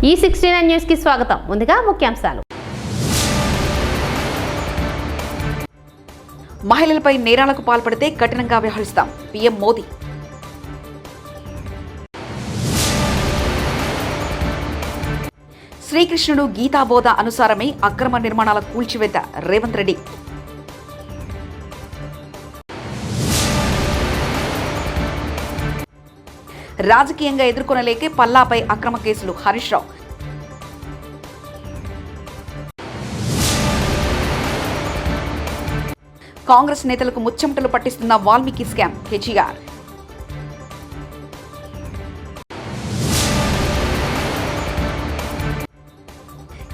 E69 news కి స్వాగతం. ముందుగా ముఖ్యాంశాలు. మహిళలపై నేరాలకు పాల్పడితే కఠినంగా వ్యవహరిస్తాం పీఎం మోదీ. శ్రీకృష్ణుడు గీతాబోధ అనుసారమే అక్రమ నిర్మాణాల కూల్చివేత రేవంత్ రెడ్డి. రాజకీయంగా ఎదుర్కొనలేకే పల్లాపై అక్రమ కేసులు హరీష్ రావు. కాంగ్రెస్ నేతలకు ముచ్చెమటలు పట్టిస్తున్న Valmiki scam KTR.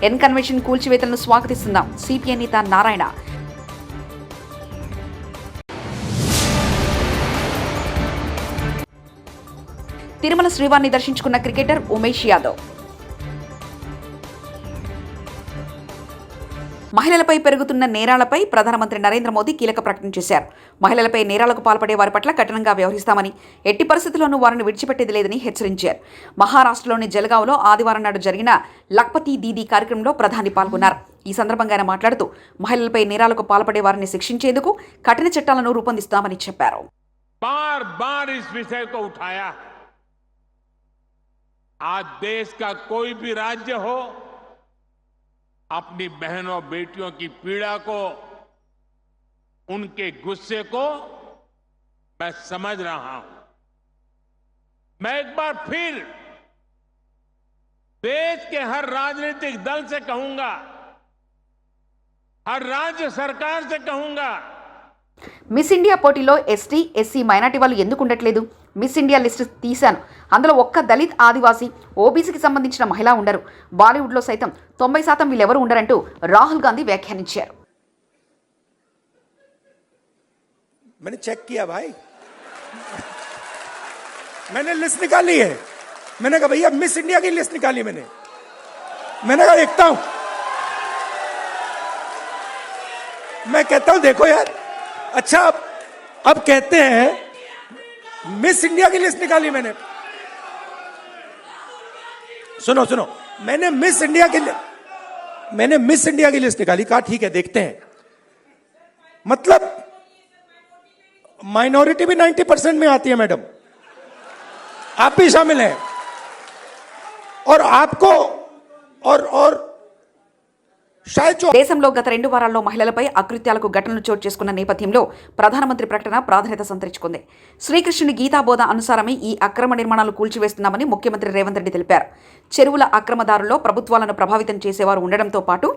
N convention కూల్చివేతలను స్వాగతిస్తున్నాం సిపిఐ నేత నారాయణ. తిరుమల శ్రీవారిని దర్శించుకున్న క్రికెటర్ ఉమేష్ యాదవ్. మహిళలపై పెరుగుతున్న నేరాలపై ప్రధానమంత్రి నరేంద్ర మోదీ కీలక ప్రకటన చేశారు. మహిళలపై నేరాలకు పాల్పడే వారి పట్ల కఠినంగా వ్యవహరిస్తామని, ఎట్టి పరిస్థితుల్లోనూ వారిని విడిచిపెట్టేది లేదని హెచ్చరించారు. మహారాష్ట్రలోని జల్గావ్లో ఆదివారం నాడు జరిగిన లఖ్పతి దీదీ కార్యక్రమంలో ప్రధాని పాల్గొన్నారు. ఈ సందర్భంగా ఆయన మాట్లాడుతూ మహిళలపై నేరాలకు పాల్పడే వారిని శిక్షించేందుకు కఠిన చట్టాలను రూపొందిస్తామని చెప్పారు. आज देश का कोई भी राज्य हो, अपनी बहनों बेटियों की पीड़ा को, उनके गुस्से को मैं समझ रहा हूं. मैं एक बार फिर देश के हर राजनीतिक दल से कहूंगा, हर राज्य सरकार से कहूंगा, మిస్ ఇండియా పోటీలో ఎస్టీ, ఎస్సీ, మైనార్టీ వాళ్ళు ఎందుకు ఉండట్లేదు? మిస్ ఇండియా లిస్టు తీశాను, అందులో ఒక్క దళిత్, ఆదివాసీ, ఓబీసీకి సంబంధించిన మహిళ ఉండరు. బాలీవుడ్లో సైతం 90% వీళ్ళెవరు ఉండరంటూ రాహుల్ గాంధీ వ్యాఖ్యానించారు. मैंने चेक किया भाई, मैंने लिस्ट निकाली है. मैंने कहा भैया मिस इंडिया की लिस्ट निकाली मैंने कहा देखता हूं. मैं कहता हूं देखो यार, अच्छा अब कहते हैं मिस इंडिया की लिस्ट निकाली मैंने. सुनो सुनो, मैंने मिस इंडिया की लिस्ट निकाली. कहा ठीक है देखते हैं. मतलब माइनॉरिटी भी 90% में आती है मैडम, आप भी शामिल हैं. और आपको और దేశంలో గత 2 వారాల్లో మహిళలపై అకృత్యాలకు ఘటనలు చోటు చేసుకున్న నేపథ్యంలో ప్రధానమంత్రి ప్రకటన ప్రాధాన్యత సంతరించుకుంది. శ్రీకృష్ణుని గీతాబోధ అనుసారమే ఈ అక్రమ నిర్మాణాలు కూల్చివేస్తున్నామని ముఖ్యమంత్రి రేవంత్ రెడ్డి తెలిపారు. చెరువుల అక్రమదారుల్లో ప్రభుత్వాలను ప్రభావితం చేసేవారు ఉండడంతో పాటు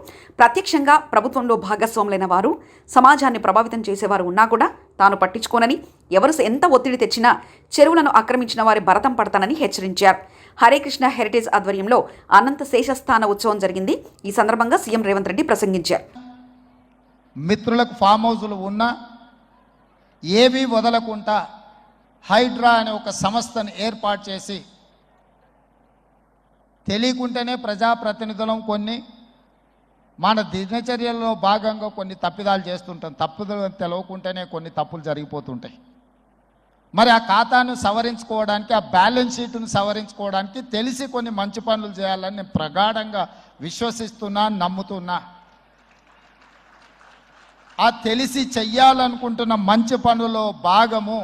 ప్రత్యక్షంగా ప్రభుత్వంలో భాగస్వాములైన వారు, సమాజాన్ని ప్రభావితం చేసేవారు ఉన్నా కూడా తాను పట్టించుకోనని, ఎవరు ఎంత ఒత్తిడి తెచ్చినా చెరువులను ఆక్రమించిన వారి భరతం పడతానని హెచ్చరించారు. హరే కృష్ణ హెరిటేజ్ ఆధ్వర్యంలో అనంత శేషస్థాన ఉత్సవం జరిగింది. ఈ సందర్భంగా సీఎం రేవంత్ రెడ్డి ప్రసంగించారు. మిత్రులకు ఫామ్ హౌస్లు ఉన్నా ఏవి వదలకుండా హైడ్రా అనే ఒక సంస్థను ఏర్పాటు చేసి, తెలియకుంటేనే ప్రజాప్రతినిధులం కొన్ని మన దినచర్యల్లో భాగంగా కొన్ని తప్పిదాలు చేస్తుంటాం. తప్పుదలు తెలవకుంటేనే కొన్ని తప్పులు జరిగిపోతుంటాయి. మరి ఆ ఖాతాను సవరించుకోవడానికి, ఆ బ్యాలెన్స్ షీట్ను సవరించుకోవడానికి తెలిసి కొన్ని మంచి పనులు చేయాలని నేను ప్రగాఢంగా విశ్వసిస్తున్నా, నమ్ముతున్నా. ఆ తెలిసి చెయ్యాలనుకుంటున్న మంచి పనుల్లో భాగము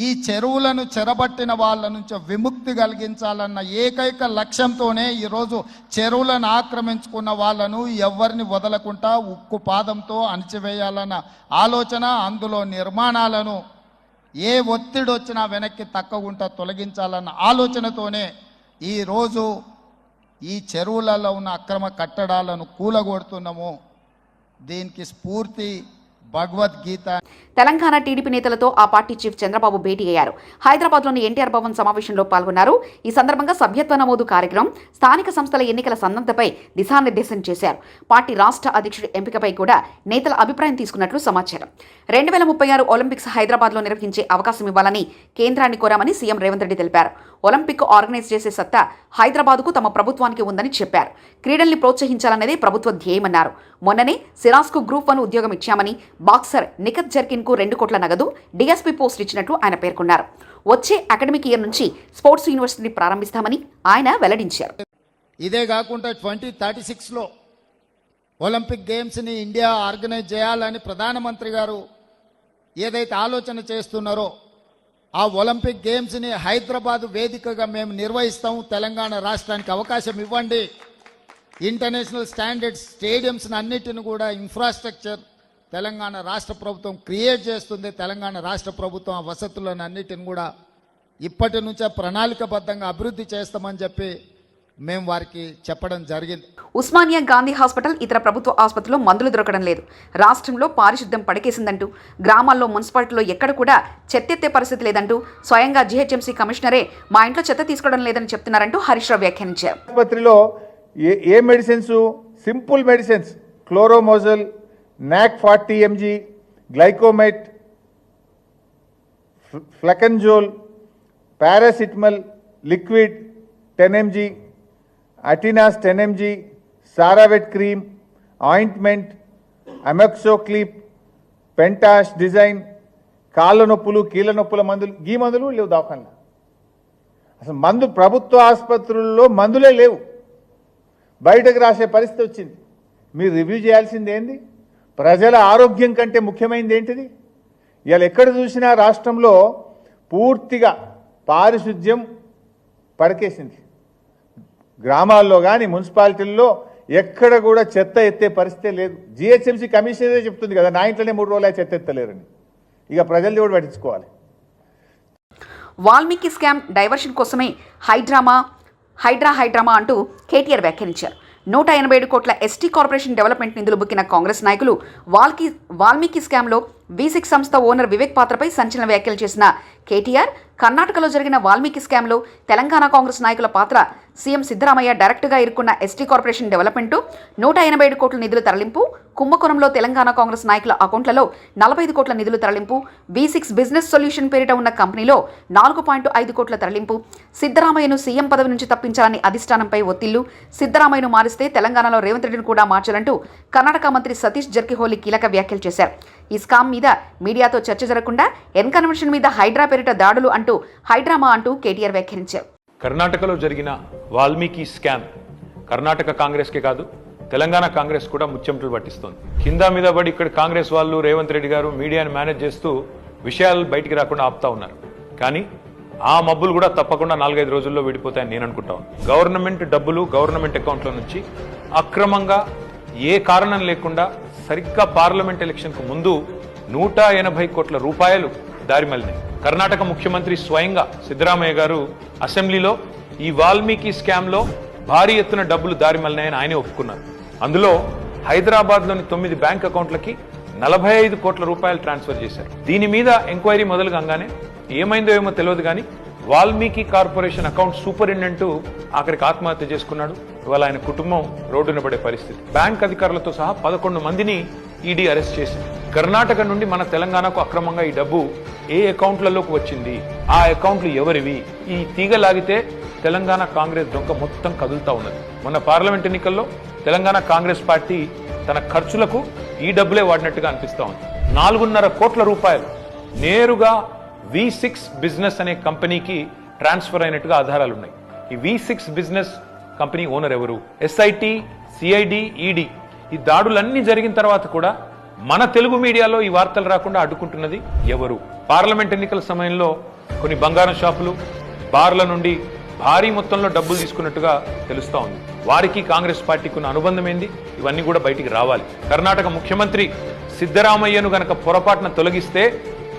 ఈ చెరువులను చెరబట్టిన వాళ్ళ నుంచి విముక్తి కలిగించాలన్న ఏకైక లక్ష్యంతోనే ఈరోజు చెరువులను ఆక్రమించుకున్న వాళ్ళను ఎవరిని వదలకుండా ఉక్కు పాదంతో అణిచివేయాలన్న ఆలోచన, అందులో నిర్మాణాలను ఏ ఒత్తిడి వచ్చినా వెనక్కి తక్కకుండా తొలగించాలన్న ఆలోచనతోనే ఈరోజు ఈ చెరువులలో ఉన్న అక్రమ కట్టడాలను కూలగొడుతున్నాము. దీనికి స్ఫూర్తి భగవద్గీత. తెలంగాణ టీడీపీ నేతలతో ఆ పార్టీ చీఫ్ చంద్రబాబు భేటీ అయ్యారు. హైదరాబాద్లోని ఎన్టీఆర్ భవన్ సమావేశంలో పాల్గొన్నారు. ఈ సందర్భంగా సభ్యత్వ నమోదు కార్యక్రమం, స్థానిక సంస్థల ఎన్నికల సంబంధంపై దిశానిర్దేశం చేశారు. పార్టీ రాష్ట్ర అధ్యక్షుడి ఎంపికపై కూడా నేతల అభిప్రాయం తీసుకున్నట్లు సమాచారం. 2036 ఒలింపిక్స్ హైదరాబాద్లో నిర్వహించే అవకాశం ఇవ్వాలని కేంద్రాన్ని కోరామని సీఎం రేవంత్ రెడ్డి తెలిపారు. ఒలింపిక్ ఆర్గనైజ్ చేసే సత్తా హైదరాబాద్కు తమ ప్రభుత్వానికి ఉందని చెప్పారు. క్రీడల్ని ప్రోత్సహించాలన్నదే ప్రభుత్వ ధ్యేయమన్నారు. మొన్ననే సిరాస్కు గ్రూప్ 1 ఉద్యోగం ఇచ్చామని, బాక్సర్ నిఖత్ జర్కిన్కు 2 కోట్ల నగదు, డీఎస్పీ పోస్ట్ ఇచ్చినట్లు ఆయన పేర్కొన్నారు. వచ్చే అకాడమిక్ ఇయర్ నుంచి స్పోర్ట్స్ యూనివర్సిటీని ప్రారంభిస్తామని ఆయన వెల్లడించారు. ఇదే కాకుండా 2036లో ఒలింపిక్ గేమ్స్ని ఇండియా ఆర్గనైజ్ చేయాలని ప్రధానమంత్రి గారు ఏదైతే ఆలోచన చేస్తున్నారో ఆ ఒలింపిక్ గేమ్స్ని హైదరాబాద్ వేదికగా మేము నిర్వహిస్తాము. తెలంగాణ రాష్ట్రానికి అవకాశం ఇవ్వండి. ఇంటర్నేషనల్ స్టాండర్డ్స్ స్టేడియంస్ని అన్నిటిని కూడా ఇన్ఫ్రాస్ట్రక్చర్ తెలంగాణ రాష్ట్ర ప్రభుత్వం క్రియేట్ చేస్తుంది. తెలంగాణ రాష్ట్ర ప్రభుత్వం ఆ వసతులను అన్నిటిని కూడా ఇప్పటి నుంచే ప్రణాళికబద్ధంగా అభివృద్ధి చేస్తామని చెప్పి మేము వారికి చెప్పడం జరిగింది. ఉస్మానియా గాంధీ హాస్పిటల్, ఇతర ప్రభుత్వ ఆసుపత్రుల్లో మందులు దొరకడం లేదు. రాష్ట్రంలో పారిశుద్ధ్యం పడకేసిందంటూ, గ్రామాల్లో మున్సిపాలిటీలో ఎక్కడ కూడా చెత్తెత్తే పరిస్థితి లేదంటూ స్వయంగా జీహెచ్ఎంసీ కమిషనరే మా ఇంట్లో చెత్త తీసుకోవడం లేదని చెప్తున్నారంటూ హరీష్ రావు వ్యాఖ్యానించారు. ఆసుపత్రిలో ఏ మెడిసిన్స్, సింపుల్ మెడిసిన్స్, క్లోరోమోజల్, నాక్ 40 mg, Glycomet, fluconazole, paracetamol liquid 10 mg, అటినాస్ 10 mg, సారావెట్ క్రీమ్, ఆయింట్మెంట్, అమెక్సోక్లిప్, పెంటాష్ డిజైన్, కాళ్ళ నొప్పులు, కీళ్ళ నొప్పుల మందులు, ఈ మందులు లేవు దవాఖానలో. అసలు మందు ప్రభుత్వ ఆసుపత్రుల్లో మందులే లేవు. బయటకు రాసే పరిస్థితి వచ్చింది. మీరు రివ్యూ చేయాల్సింది ఏంది? ప్రజల ఆరోగ్యం కంటే ముఖ్యమైనది ఏంటిది? ఇవాళ ఎక్కడ చూసినా రాష్ట్రంలో పూర్తిగా పారిశుద్ధ్యం పడకేసింది. గ్రామాల్లో కానీ మున్సిపాలిటీల్లో ఎక్కడ కూడా చెత్త ఎత్తే పరిస్థితే లేదు. జిహెచ్ఎంసీ కమిషనరే చెప్తుంది కదా, నా ఇంట్లోనే 3 రోజులు చెత్త ఎత్తలేరని. ఇక ప్రజలు కూడా పట్టించుకోవాలి. వాల్మీకి స్కామ్ డైవర్షన్ కోసమే హైడ్రా అంటూ కేటీఆర్ వ్యాఖ్యానించారు. 187 కోట్ల ఎస్టీ కార్పొరేషన్ డెవలప్మెంట్ నిధులు బుక్కిన కాంగ్రెస్ నాయకులు వాల్మీకి స్కామ్లో V6 సంస్థ ఓనర్ వివేక్ పాత్రపై సంచలన వ్యాఖ్యలు చేసిన కేటీఆర్, కర్ణాటకలో జరిగిన వాల్మీకి స్కామ్లో తెలంగాణ కాంగ్రెస్ నాయకుల పాత్ర, సీఎం సిద్ధరామయ్య డైరెక్ట్గా ఇరుక్కున్న ఎస్టీ కార్పొరేషన్ డెవలప్మెంటు, 187 కోట్ల నిధులు తరలింపు, కుంభకోణంలో తెలంగాణ కాంగ్రెస్ నాయకుల అకౌంట్లలో 45 కోట్ల నిధులు తరలింపు, V6 బిజినెస్ సొల్యూషన్ పేరిట ఉన్న కంపెనీలో 4.5 కోట్ల తరలింపు, సిద్ధరామయ్యను సీఎం పదవి నుంచి తప్పించాలని అధిష్టానంపై ఒత్తిళ్లు, సిద్ధరామయ్యను మారిస్తే తెలంగాణలో రేవంత్ రెడ్డిని కూడా మార్చాలంటూ కర్ణాటక మంత్రి సతీష్ జర్కిహోలీ కీలక వ్యాఖ్యలు చేశారు. ఈ స్కామ్ మీద మీడియాతో చర్చ జరగకుండా ఎన్కన్వెన్షన్ మీద హైడ్రా పేరిట దాడులు అంటూ హైడ్రామా అంటూ కేటీఆర్ వ్యాఖ్యానించారు. కర్ణాటకలో జరిగిన వాల్మీకి స్కామ్ కర్ణాటక కాంగ్రెస్కే కాదు, తెలంగాణ కాంగ్రెస్ కూడా ముచ్చెమటలు పట్టిస్తోంది. కింద మీద పడి ఇక్కడ కాంగ్రెస్ వాళ్ళు, రేవంత్ రెడ్డి గారు మీడియాను మేనేజ్ చేస్తూ విషయాలు బయటికి రాకుండా ఆపుతా ఉన్నారు. కానీ ఆ మబ్బులు కూడా తప్పకుండా 4-5 రోజుల్లో విడిపోతాయని నేను అనుకుంటాను. గవర్నమెంట్ డబ్బులు గవర్నమెంట్ అకౌంట్ల నుంచి అక్రమంగా ఏ కారణం లేకుండా సరిగ్గా పార్లమెంట్ ఎలక్షన్కు ముందు 180 కోట్ల రూపాయలు దారిమల్లినాయి. కర్ణాటక ముఖ్యమంత్రి స్వయంగా సిద్ధరామయ్య గారు అసెంబ్లీలో ఈ వాల్మీకి స్కామ్లో భారీ ఎత్తున డబ్బులు దారిమల్లినాయని ఆయనే ఒప్పుకున్నారు. అందులో హైదరాబాద్లోని 9 బ్యాంక్ అకౌంట్లకి 45 కోట్ల రూపాయలు ట్రాన్స్ఫర్ చేశారు. దీని మీద ఎంక్వైరీ మొదలు కాగానే ఏమైందో ఏమో తెలియదు కానీ వాల్మీకి కార్పొరేషన్ అకౌంట్ సూపరింటెండెంట్ ఆఖరికి ఆత్మహత్య చేసుకున్నాడు. ఇవాళ ఆయన కుటుంబం రోడ్డున పడే పరిస్థితి. బ్యాంక్ అధికారులతో సహా 11 మందిని ఈడీ అరెస్ట్ చేసింది. కర్ణాటక నుండి మన తెలంగాణకు అక్రమంగా ఈ డబ్బు ఏ అకౌంట్లలోకి వచ్చింది, ఆ అకౌంట్లు ఎవరివి, ఈ తీగ లాగితే తెలంగాణ కాంగ్రెస్ డొంక మొత్తం కదులుతా ఉన్నది. మొన్న పార్లమెంట్ ఎన్నికల్లో తెలంగాణ కాంగ్రెస్ పార్టీ తన ఖర్చులకు ఈ డబ్బులే వాడినట్టుగా అనిపిస్తా ఉంది. 4.5 కోట్ల రూపాయలు నేరుగా V6 బిజినెస్ అనే కంపెనీకి ట్రాన్స్ఫర్ అయినట్టుగా ఆధారాలు ఉన్నాయి. ఈ V6 బిజినెస్ కంపెనీ ఓనర్ ఎవరు? SIT, CID, ED ఈ దాడులన్నీ జరిగిన తర్వాత కూడా మన తెలుగు మీడియాలో ఈ వార్తలు రాకుండా అడ్డుకుంటున్నది ఎవరు? పార్లమెంట్ ఎన్నికల సమయంలో కొన్ని బంగారం షాపులు, బార్ల నుండి భారీ మొత్తంలో డబ్బులు తీసుకున్నట్టుగా తెలుస్తా ఉంది. వారికి కాంగ్రెస్ పార్టీకి ఉన్న అనుబంధం ఏంది? ఇవన్నీ కూడా బయటికి రావాలి. కర్ణాటక ముఖ్యమంత్రి సిద్ధరామయ్యను గనక పొరపాటున తొలగిస్తే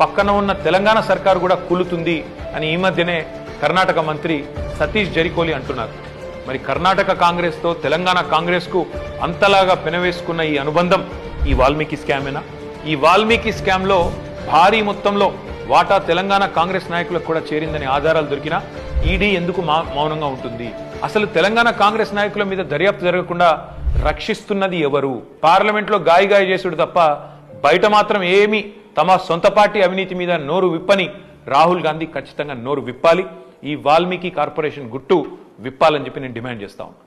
పక్కన ఉన్న తెలంగాణ సర్కారు కూడా కూలుతుంది అని ఈ మధ్యనే కర్ణాటక మంత్రి సతీష్ జర్కిహోలీ అంటున్నారు. మరి కర్ణాటక కాంగ్రెస్ తో తెలంగాణ కాంగ్రెస్ కు అంతలాగా పెనవేసుకున్న ఈ అనుబంధం ఈ వాల్మీకి స్కామేనా? ఈ వాల్మీకి స్కామ్ లో భారీ మొత్తంలో వాటా తెలంగాణ కాంగ్రెస్ నాయకులకు కూడా చేరిందని ఆధారాలు దొరికినా ఈడీ ఎందుకు మౌనంగా ఉంటుంది? అసలు తెలంగాణ కాంగ్రెస్ నాయకుల మీద దర్యాప్తు జరగకుండా రక్షిస్తున్నది ఎవరు? పార్లమెంట్ లో గాయ చేసుడు తప్ప బయట మాత్రం ఏమీ తమ సొంత పార్టీ అవినీతి మీద నోరు విప్పని రాహుల్ గాంధీ ఖచ్చితంగా నోరు విప్పాలి. ఈ వాల్మీకి కార్పొరేషన్ గుట్టు విప్పాలని చెప్పి నేను డిమాండ్ చేస్తా ఉన్నాను.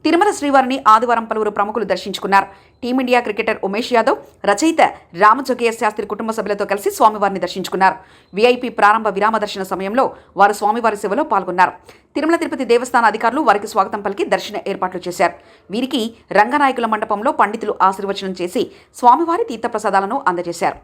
తిరుమల శ్రీవారిని ఆదివారం పలువురు ప్రముఖులు దర్శించుకున్నారు. టీమిండియా క్రికెటర్ ఉమేష్ యాదవ్, రచయిత రామజోగయ్య శాస్త్రి కుటుంబ సభ్యులతో కలిసి స్వామివారిని దర్శించుకున్నారు. వీఐపీ ప్రారంభ విరామ దర్శన సమయంలో వారు స్వామివారి సేవలో పాల్గొన్నారు. తిరుమల తిరుపతి దేవస్థాన అధికారులు వారికి స్వాగతం పలికి దర్శన ఏర్పాట్లు చేశారు. వీరికి రంగనాయకుల మండపంలో పండితులు ఆశీర్వచనం చేసి స్వామివారి తీర్థప్రసాదాలను అందజేశారు.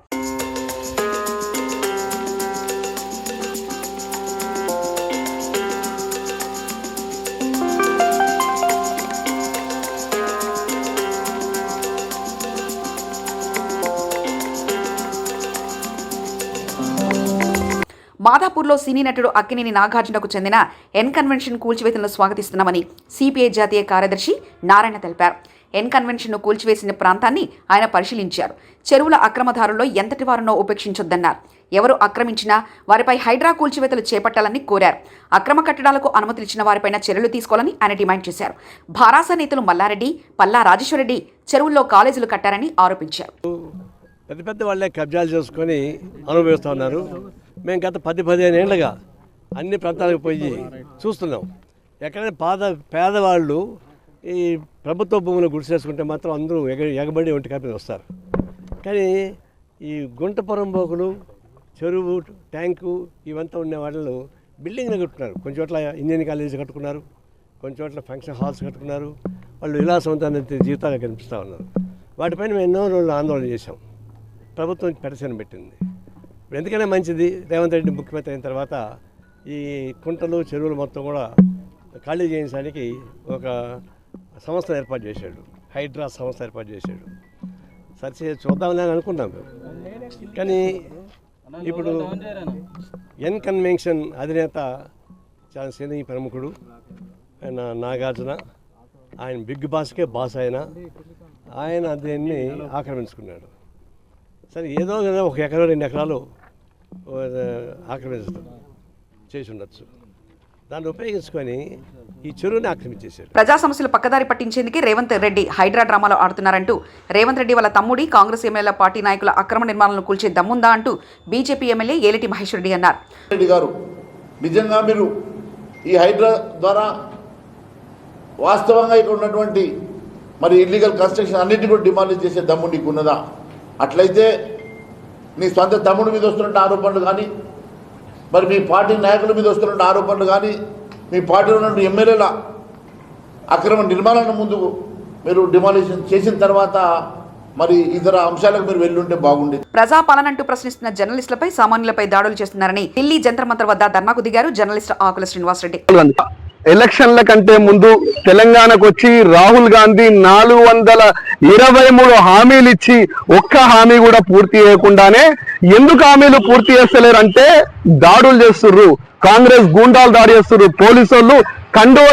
మాదాపూర్లో సినీ నటుడు అక్కినేని నాగార్జునకు చెందిన ఎన్ కన్వెన్షన్ కూల్చివేతలను స్వాగతిస్తున్నామని సిపిఐ జాతీయ కార్యదర్శి నారాయణ తెలిపారు. ఎన్ కన్వెన్షన్ను కూల్చివేసిన ప్రాంతాన్ని ఆయన పరిశీలించారు. చెరువుల అక్రమదారుల్లో ఎంతటి వారినో ఉపేక్షించొద్దన్నారు. ఎవరు ఆక్రమించినా వారిపై హైడ్రా కూల్చివేతలు చేపట్టాలని కోరారు. అక్రమ కట్టడాలకు అనుమతులిచ్చిన వారిపైన చర్యలు తీసుకోవాలని ఆయన డిమాండ్ చేశారు. భారాస నేతలు మల్లారెడ్డి, పల్లా రాజేశ్వరరెడ్డి చెరువుల్లో కాలేజీలు కట్టారని ఆరోపించారు. పెద్ద పెద్ద వాళ్ళే కబ్జాలు చేసుకొని అనుభవిస్తూ ఉన్నారు. మేము గత 10-15 ఏళ్ళుగా అన్ని ప్రాంతాలకు పోయి చూస్తున్నాం. ఎక్కడైనా పేదవాళ్ళు ఈ ప్రభుత్వ భూములు గుడి చేసుకుంటే మాత్రం అందరూ ఎగబడి ఒంటి కాపీ వస్తారు. కానీ ఈ గుంటపురం బోకులు, చెరువు, ట్యాంకు ఇవంతా ఉండే వాళ్ళు బిల్డింగ్లు కట్టుకున్నారు. కొన్ని చోట్ల ఇంజనీరింగ్ కాలేజీ కట్టుకున్నారు, కొన్ని చోట్ల ఫంక్షన్ హాల్స్ కట్టుకున్నారు. వాళ్ళు విలాసవంతమైన జీవితాలు కనిపిస్తూ ఉన్నారు. వాటిపైన మేము ఎన్నో రోజులు ఆందోళన చేశాం. ప్రభుత్వం పెడసెన పెట్టింది. ఎందుకైనా మంచిది, రేవంత్ రెడ్డి ముఖ్యమంత్రి అయిన తర్వాత ఈ కుంటలు, చెరువులు మొత్తం కూడా ఖాళీ చేయించడానికి ఒక సంస్థ ఏర్పాటు చేశాడు. హైడ్రా సంస్థ ఏర్పాటు చేశాడు. సరి చూద్దామని అని అనుకున్నాం. కానీ ఇప్పుడు ఎన్ కన్వెన్షన్ అధినేత చాలా సినీ ప్రముఖుడు ఆయన నాగార్జున, ఆయన బిగ్ బాస్కే బాస్ ఆయన దీన్ని ఆక్రమించుకున్నాడు. సరే ఏదో ఒక ఎకరం 2 ఎకరాలు ఆక్రమించడం చేసి ఉండొచ్చు. దాన్ని ఉపయోగించుకొని ఈ చెరువుని ఆక్రమించేశాడు. ప్రజా సమస్యలు పక్కదారి పట్టించేందుకే రేవంత్ రెడ్డి హైడ్రా డ్రామాలో ఆడుతున్నారంటూ రేవంత్ రెడ్డి వాళ్ళ తమ్ముడి కాంగ్రెస్ ఎమ్మెల్యేల పార్టీ నాయకుల అక్రమ నిర్మాణాలను కూల్చే దమ్ముందా అంటూ బీజేపీ ఎమ్మెల్యే ఏలిటి మహేశ్వర్ రెడ్డి అన్నారు. రెడ్డి గారు, నిజంగా మీరు ఈ హైడ్రా ద్వారా వాస్తవంగా ఇక్కడ ఉన్నటువంటి మరి ఇల్లీగల్ కన్స్ట్రక్షన్ అన్నింటినీ కూడా డిమాలిష్ చేసే దమ్ము నీకు ఉన్నదా? అట్లయితే నీ సొంత తమ్ముడి మీద వస్తున్న ఆరోపణలు కానీ, మరి మీ పార్టీ నాయకుల మీద వస్తున్న ఆరోపణలు కానీ, మీ పార్టీలో ఉన్న ఎమ్మెల్యేల అక్రమ నిర్మాణాలను ముందు మీరు డిమాలిషన్ చేసిన తర్వాత మరి ఇతర అంశాలకు మీరు వెళ్ళుంటే బాగుండేది. ప్రజాపాలనంటూ ప్రశ్నిస్తున్న జర్నలిస్టులపై, సామాన్యులపై దాడులు చేస్తున్నారని ఢిల్లీ జంతర్ మంతర్ వద్ద ధర్నాకు దిగారు జర్నలిస్ట్ ఆకుల శ్రీనివాసరెడ్డి. ఎలక్షన్ల కంటే ముందు తెలంగాణకు వచ్చి రాహుల్ గాంధీ 423 హామీలు ఇచ్చి ఒక్క హామీ కూడా పూర్తి చేయకుండానే ఎందుకు హామీలు పూర్తి చేస్తలేరంటే దాడులు చేస్తుర్రు. కాంగ్రెస్ గూండాలు దాడి చేస్తుర్రు. పోలీసు వాళ్ళు కండువ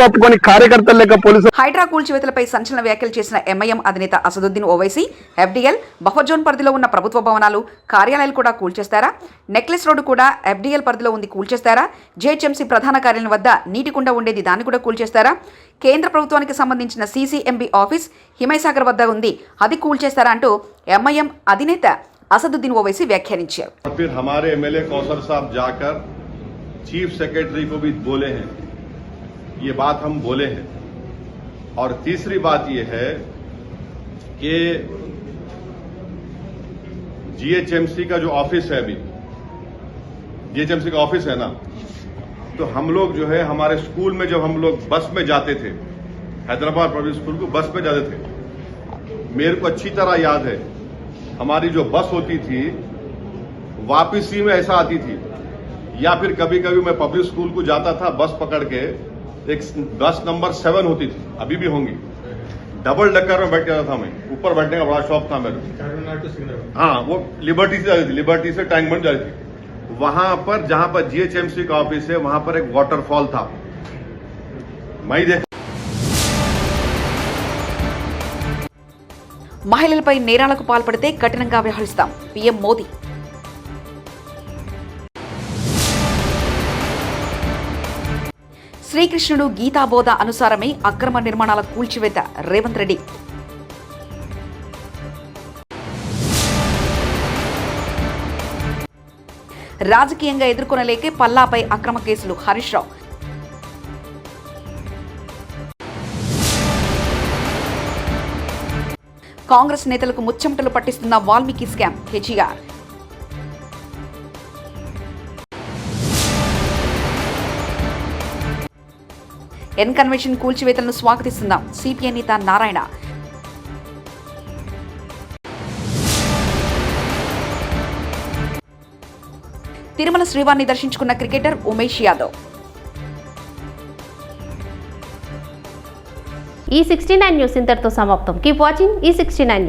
కప్పుకొని కార్యకర్తలు లెక్క పోలీసు. హైడ్రా కూల్చివేతలపై సంచలన వ్యాఖ్యలు చేసిన ఎంఐఎం అధినేత అసదుద్దీన్ ఓవైసీ, ఎఫ్డీఎల్ బఫర్ జోన్ పరిధిలో ఉన్న ప్రభుత్వ భవనాలు, కార్యాలయాలు కూడా కూల్చేస్తారా? నెక్లెస్ రోడ్డు కూడా ఎఫ్డీఎల్ పరిధిలో ఉంది, కూల్చేస్తారా? జీహెచ్ఎంసీ ప్రధాన కార్యాలయం వద్ద నీటి కుండ ఉండేది, దాన్ని కూడా కూల్చేస్తారా? కేంద్ర ప్రభుత్వానికి సంబంధించిన సీసీఎంబీ ఆఫీస్ హిమైసాగర్ వద్ద ఉంది, అది కూల్చేస్తారా అంటూ ఎంఐఎం అధినేత असदुद्दीन ओवैसी व्याख्यानिंचाరు. फिर हमारे एमएलए कौसर साहब जाकर चीफ सेक्रेटरी को भी बोले हैं, ये बात हम बोले हैं. और तीसरी बात ये है कि जीएचएमसी का जो ऑफिस है, अभी जीएचएमसी का ऑफिस है ना, तो हम लोग जो है हमारे स्कूल में जब हम लोग बस में जाते थे, हैदराबाद पब्लिक स्कूल को बस में जाते थे, मेरे को अच्छी तरह याद है हमारी जो बस होती थी वापसी में ऐसा आती थी, या फिर कभी कभी मैं पब्लिक स्कूल को जाता था बस पकड़ के, एक बस नंबर 7 होती थी, अभी भी होंगी, डबल डकर में बैठ जाता था मैं, ऊपर बैठने का बड़ा शौक था मेरे. हाँ, वो लिबर्टी से जाती थी, लिबर्टी से टैंक बन जाती थी. वहां पर जहां पर जीएचएमसी का ऑफिस है वहां पर एक वाटरफॉल था, मैं देख. మహిళలపై నేరాలకు పాల్పడితే కఠినంగా వ్యవహరిస్తాం పీఎం మోదీ. శ్రీకృష్ణుడు గీతాబోధ అనుసారమే అక్రమ నిర్మాణాల కూల్చివేత రేవంత్ రెడ్డి. రాజకీయంగా ఎదుర్కొనలేకే పల్లాపై అక్రమ కేసులు హరీష్ రావు. కాంగ్రెస్ నేతలకు ముచ్చెమటలు పట్టిస్తున్న Valmiki scam KTR. N convention కూల్చివేతలను స్వాగతిస్తున్నాం సిపిఐ నేత నారాయణ. తిరుమల శ్రీవారిని దర్శించుకున్న క్రికెటర్ ఉమేష్ యాదవ్. ఈ 69 న్యూస్ ఇంతటితో సమాప్తం. కీప్ వాచింగ్ ఈ 69.